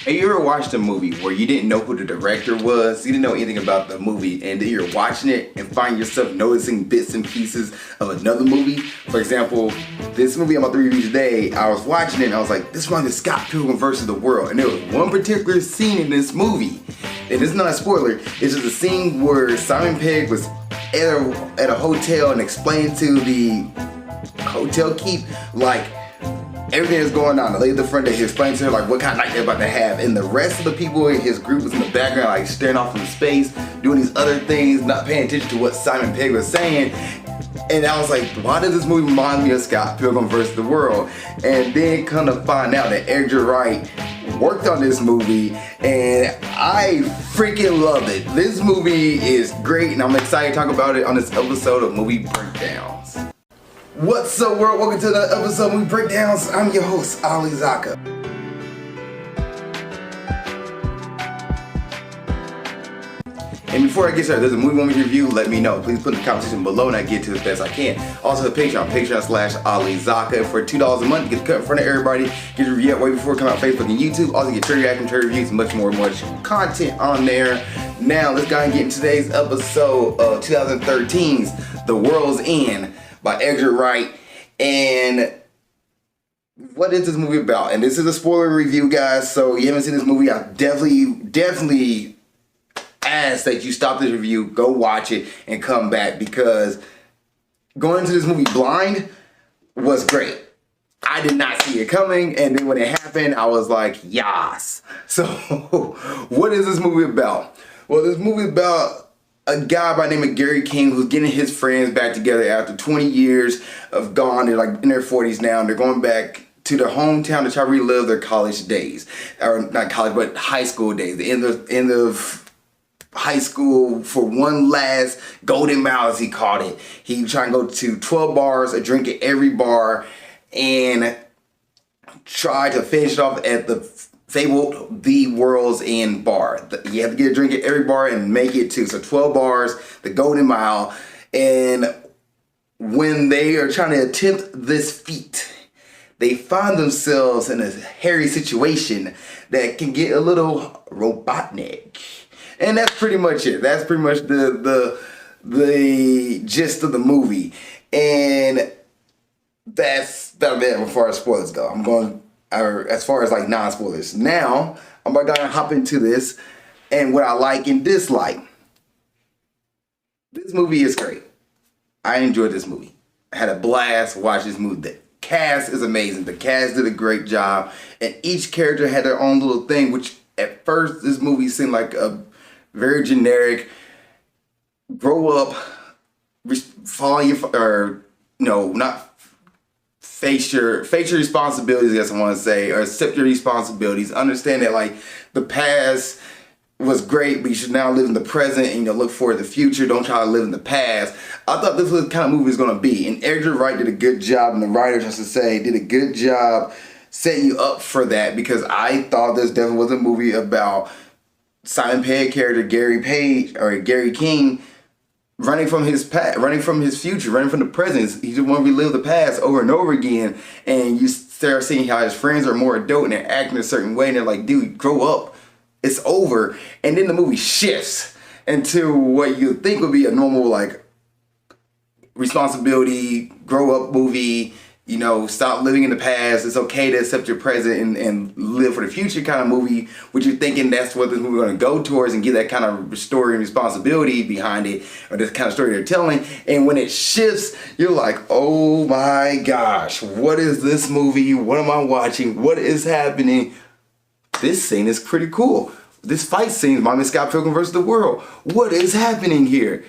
Have you ever watched a movie where you didn't know who the director was, you didn't know anything about the movie, and then you're watching it and find yourself noticing bits and pieces of another movie? For example, this movie I'm about to review today, I was watching it and I was like, this reminds me of Scott Pilgrim vs. the World. And there was one particular scene in this movie, and it's not a spoiler, it's just a scene where Simon Pegg was at a hotel and explained to the hotel keep, like, everything that's going on. The lady at the front desk, he explained to her like what kind of night they're about to have, and the rest of the people in his group was in the background like staring off into space, doing these other things, not paying attention to what Simon Pegg was saying. And I was like, why does this movie remind me of Scott Pilgrim vs. the World? And then come to find out that Edgar Wright worked on this movie, and I freaking love it. This movie is great, and I'm excited to talk about it on this episode of Movie Breakdowns. What's up, world? Welcome to another episode of Movie Breakdowns. I'm your host, Ali Zakka. And before I get started, there's a movie you want me to review, let me know. Please put in the comment section below and I get to it as best I can. Also, the Patreon.com/Ali Zakka. For $2 a month, you get the cut in front of everybody. Get your review way before it comes out on Facebook and YouTube. Also, get trade reaction, trade reviews, and much content on there. Now, let's go ahead and get into today's episode of 2013's The World's End by Edgar Wright. And what is this movie about? And this is a spoiler review, guys, so you haven't seen this movie, I definitely ask that you stop this review, go watch it, and come back, because going into this movie blind was great. I did not see it coming, and then when it happened, I was like, yas. So, what is this movie about? Well, this movie is about a guy by the name of Gary King who's getting his friends back together after 20 years of gone. They're like in their 40s now, and they're going back to their hometown to try to relive their college days. Or not college, but high school days. The end of high school for one last golden mile, as he called it. He trying to go to 12 bars, a drink at every bar, and try to finish it off at the fabled The World's End bar. You have to get a drink at every bar and make it to. So 12 bars, the golden mile. And when they are trying to attempt this feat, they find themselves in a hairy situation that can get a little robotnik. And that's pretty much it. That's pretty much the gist of the movie. And that's about it as far as spoilers go. I'm going, or as far as like non-spoilers. Now, I'm about to hop into this and what I like and dislike. This movie is great. I enjoyed this movie. I had a blast watching this movie. The cast is amazing. The cast did a great job. And each character had their own little thing, which at first this movie seemed like a very generic, grow up, follow your, or no, not face your responsibilities, I guess I want to say, or accept your responsibilities. Understand that like the past was great, but you should now live in the present and look forward to the future. Don't try to live in the past. I thought this was the kind of movie it was going to be, and Edgar Wright did a good job, and the writers, I should say, did a good job setting you up for that, because I thought this definitely was a movie about Simon Pegg character Gary King running from his past, running from his future, running from the present. He just want to relive the past over and over again. And you start seeing how his friends are more adult and they're acting a certain way, and they're like, dude, grow up. It's over. And then the movie shifts into what you think would be a normal like responsibility, grow up movie. Stop living in the past. It's okay to accept your present and live for the future kind of movie, which you're thinking that's what this movie is going to go towards and get that kind of story and responsibility behind it, or this kind of story they're telling. And when it shifts, you're like, oh my gosh, what is this movie? What am I watching? What is happening? This scene is pretty cool. This fight scene reminds me of Scott Pilgrim vs. the World. What is happening here?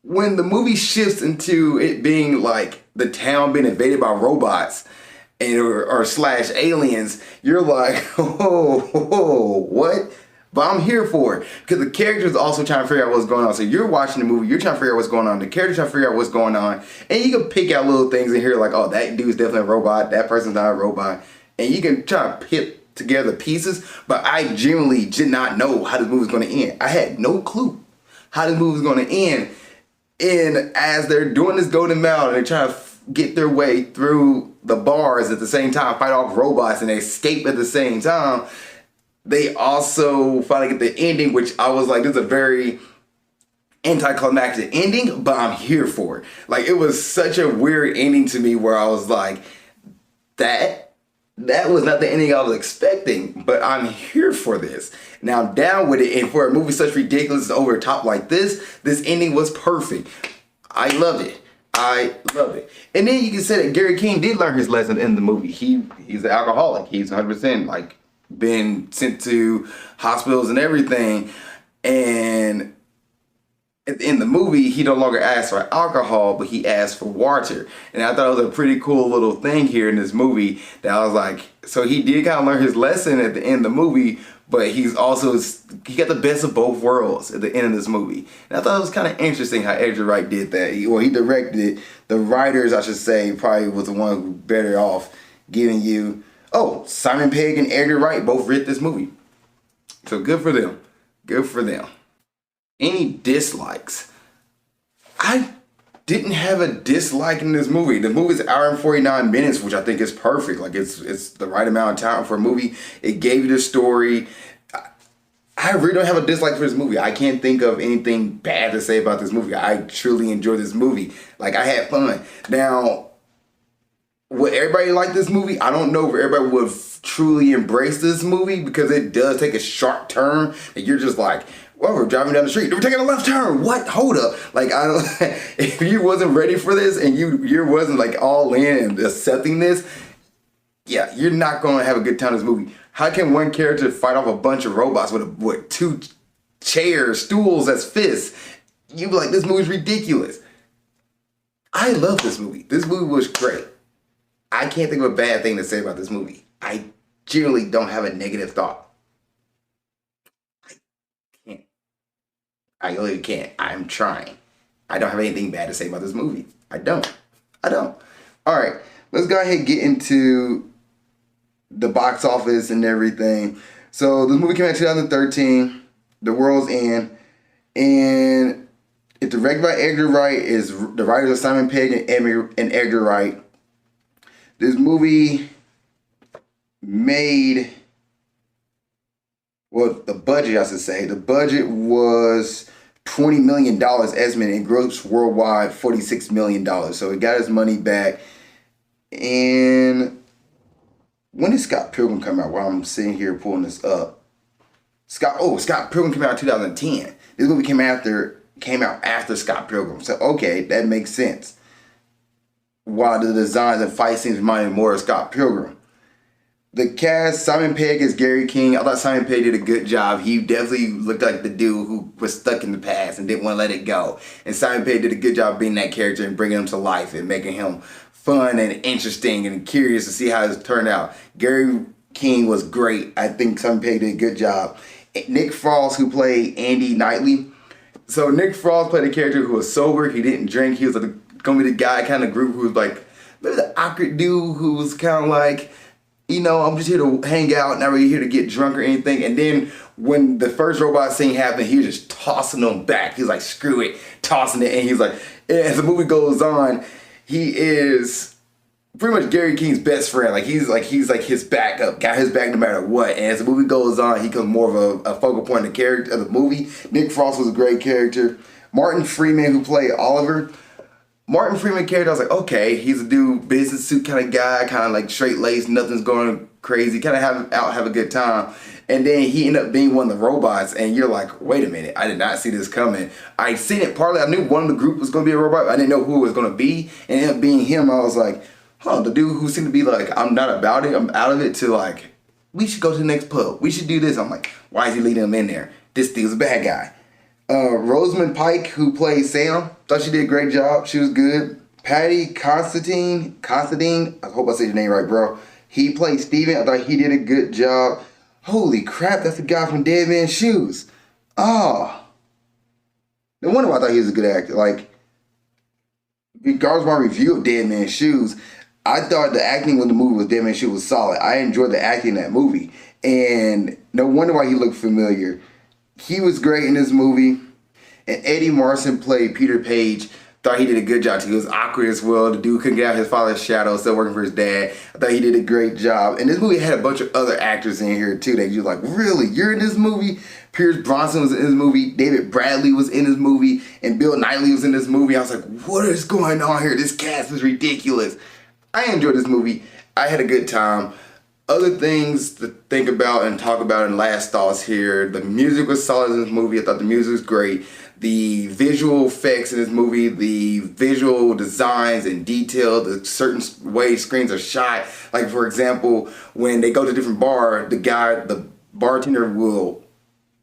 When the movie shifts into it being like the town being invaded by robots and or slash aliens, you're like, oh, what? But I'm here for it, because the characters also trying to figure out what's going on. So you're watching the movie, you're trying to figure out what's going on. The characters trying to figure out what's going on, and you can pick out little things in here like, oh, that dude's definitely a robot. That person's not a robot, and you can try to put together pieces. But I genuinely did not know how this movie was going to end. I had no clue how this movie was going to end. And as they're doing this golden mile and they're trying to get their way through the bars at the same time, fight off robots and escape at the same time, they also finally get the ending, which I was like, this is a very anticlimactic ending, but I'm here for it. Like, it was such a weird ending to me where I was like, that was not the ending I was expecting, but I'm here for this. Now I'm down with it, and for a movie such ridiculous over the top like this ending was perfect. I loved it. I love it. And then you can say that Gary King did learn his lesson in the movie. He's an alcoholic. He's 100% like been sent to hospitals and everything. And in the movie, he no longer asked for alcohol, but he asked for water. And I thought it was a pretty cool little thing here in this movie that I was like, so he did kind of learn his lesson at the end of the movie, but he got the best of both worlds at the end of this movie. And I thought it was kind of interesting how Edgar Wright did that. He directed it. The writers, I should say, probably was the one who better off giving you, Simon Pegg and Edgar Wright both wrote this movie. So good for them. Good for them. Any dislikes? I didn't have a dislike in this movie. The movie's an hour and 49 minutes, which I think is perfect. Like, it's the right amount of time for a movie. It gave you the story. I really don't have a dislike for this movie. I can't think of anything bad to say about this movie. I truly enjoyed this movie. Like, I had fun. Now, would everybody like this movie? I don't know if everybody would truly embrace this movie, because it does take a sharp turn and you're just like, well, we're driving down the street, we're taking a left turn. What? Hold up. Like, I don't, if you wasn't ready for this and you wasn't like all in and accepting this, yeah, you're not going to have a good time in this movie. How can one character fight off a bunch of robots with two chairs, stools as fists? You be like, this movie's ridiculous. I love this movie. This movie was great. I can't think of a bad thing to say about this movie. I generally don't have a negative thought. I really can't. I'm trying. I don't have anything bad to say about this movie. I don't. All right, let's go ahead and get into the box office and everything. So this movie came out in 2013, The World's End, and it's directed by Edgar Wright. The writers are Simon Pegg and Edgar Wright. This movie made, the budget, I should say. The budget was $20 million estimated and grossed worldwide $46 million. So it got its money back. And when did Scott Pilgrim come out? While I'm sitting here pulling this up. Scott Pilgrim came out in 2010. This movie came out after Scott Pilgrim. So okay, that makes sense. While the designs and fight scenes reminded more of Scott Pilgrim. The cast, Simon Pegg is Gary King. I thought Simon Pegg did a good job. He definitely looked like the dude who was stuck in the past and didn't want to let it go. And Simon Pegg did a good job being that character and bringing him to life and making him fun and interesting and curious to see how it turned out. Gary King was great. I think Simon Pegg did a good job. Nick Frost, who played Andy Knightley. So Nick Frost played a character who was sober. He didn't drink. He was going to be the guy kind of group who was like, maybe the awkward dude who was kind of like, I'm just here to hang out, not really here to get drunk or anything. And then when the first robot scene happened, he was just tossing them back. He's like, screw it, tossing it. And he's like, as the movie goes on, he is pretty much Gary King's best friend. He's like his backup, got his back no matter what. And as the movie goes on, he becomes more of a focal point of the character of the movie. Nick Frost was a great character. Martin Freeman, who played Oliver. Martin Freeman character, I was like, okay, he's a dude, business suit kind of guy, kind of like straight laced, nothing's going crazy, kind of have a good time. And then he ended up being one of the robots, and you're like, wait a minute, I did not see this coming. I seen it partly, I knew one of the group was going to be a robot, but I didn't know who it was going to be. And it ended up being him. I was like, the dude who seemed to be like, I'm not about it, I'm out of it, to like, we should go to the next pub, we should do this. I'm like, why is he leading him in there? This dude's a bad guy. Rosamund Pike, who played Sam, thought she did a great job. She was good. Patty Considine, I hope I said your name right, bro. He played Steven. I thought he did a good job. Holy crap, that's the guy from Dead Man's Shoes. Oh. No wonder why I thought he was a good actor. Like, regardless of my review of Dead Man's Shoes, I thought the acting when the movie was Dead Man's Shoes was solid. I enjoyed the acting in that movie. And no wonder why he looked familiar. He was great in this movie. And Eddie Marsan played Peter Page. Thought he did a good job too. It was awkward as well. The dude couldn't get out his father's shadow, still working for his dad. I thought he did a great job. And this movie had a bunch of other actors in here too that you're like, really? You're in this movie? Pierce Bronson was in this movie. David Bradley was in this movie. And Bill Knightley was in this movie. I was like, what is going on here? This cast is ridiculous. I enjoyed this movie. I had a good time. Other things to think about and talk about in last thoughts here. The music was solid in this movie. I thought the music was great. The visual effects in this movie, the visual designs and detail, the certain ways screens are shot. Like for example, when they go to a different bar, the bartender will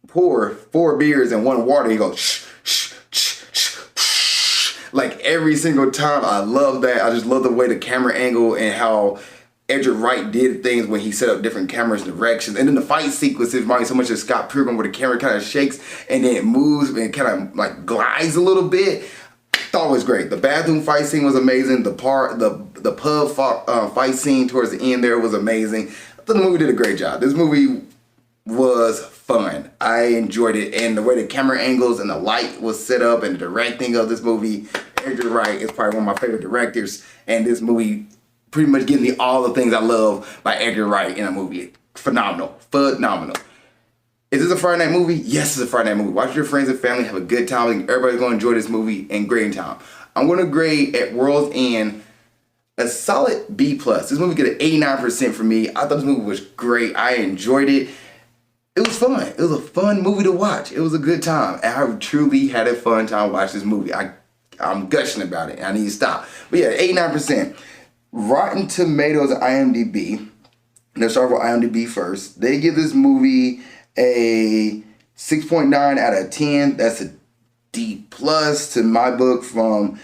pour 4 beers and 1 water. He goes shh, shh, shh, shh, shh. Like every single time. I love that. I just love the way the camera angle and how Edgar Wright did things when he set up different cameras and directions. And then the fight sequences remind me so much of Scott Pilgrim, where the camera kind of shakes and then it moves and kind of like glides a little bit. Thought it was great. The bathroom fight scene was amazing. The pub fight scene towards the end there was amazing. I thought the movie did a great job. This movie was fun. I enjoyed it. And the way the camera angles and the light was set up and the directing of this movie, Edgar Wright is probably one of my favorite directors. And this movie pretty much gives me all the things I love by Edgar Wright in a movie. Phenomenal. Phenomenal. Is this a Friday night movie? Yes, it's a Friday night movie. Watch with your friends and family. Have a good time. I think everybody's going to enjoy this movie and great time. I'm going to grade At World's End a solid B+. This movie get an 89% for me. I thought this movie was great. I enjoyed it. It was fun. It was a fun movie to watch. It was a good time. And I truly had a fun time watching this movie. I'm gushing about it. I need to stop. But yeah, 89%. Rotten Tomatoes and IMDb. Let's start with IMDb first. They give this movie a 6.9 out of 10. That's a D+ to my book from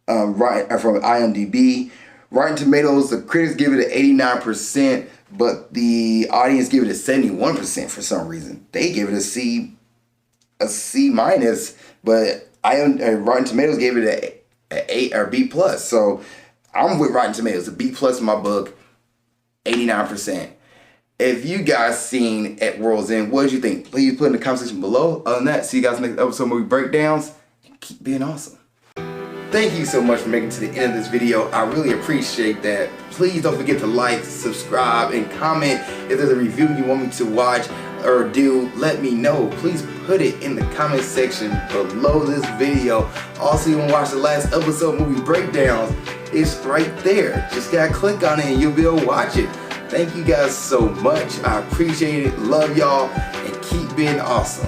IMDb. Rotten Tomatoes, the critics give it an 89%, but the audience give it a 71% for some reason. They give it a C-, but Rotten Tomatoes gave it a 8 or B+. So I'm with Rotten Tomatoes, a B+ in my book, 89%. If you guys seen At World's End, what did you think? Please put in the comment section below. Other than that, see you guys next episode movie breakdowns. Keep being awesome. Thank you so much for making it to the end of this video. I really appreciate that. Please don't forget to like, subscribe, and comment. If there's a review you want me to watch or do, let me know. Please put it in the comment section below this video. Also, you want to watch the last episode movie breakdowns, it's right there. Just gotta click on it and you'll be able to watch it. Thank you guys so much. I appreciate it. Love y'all and keep being awesome.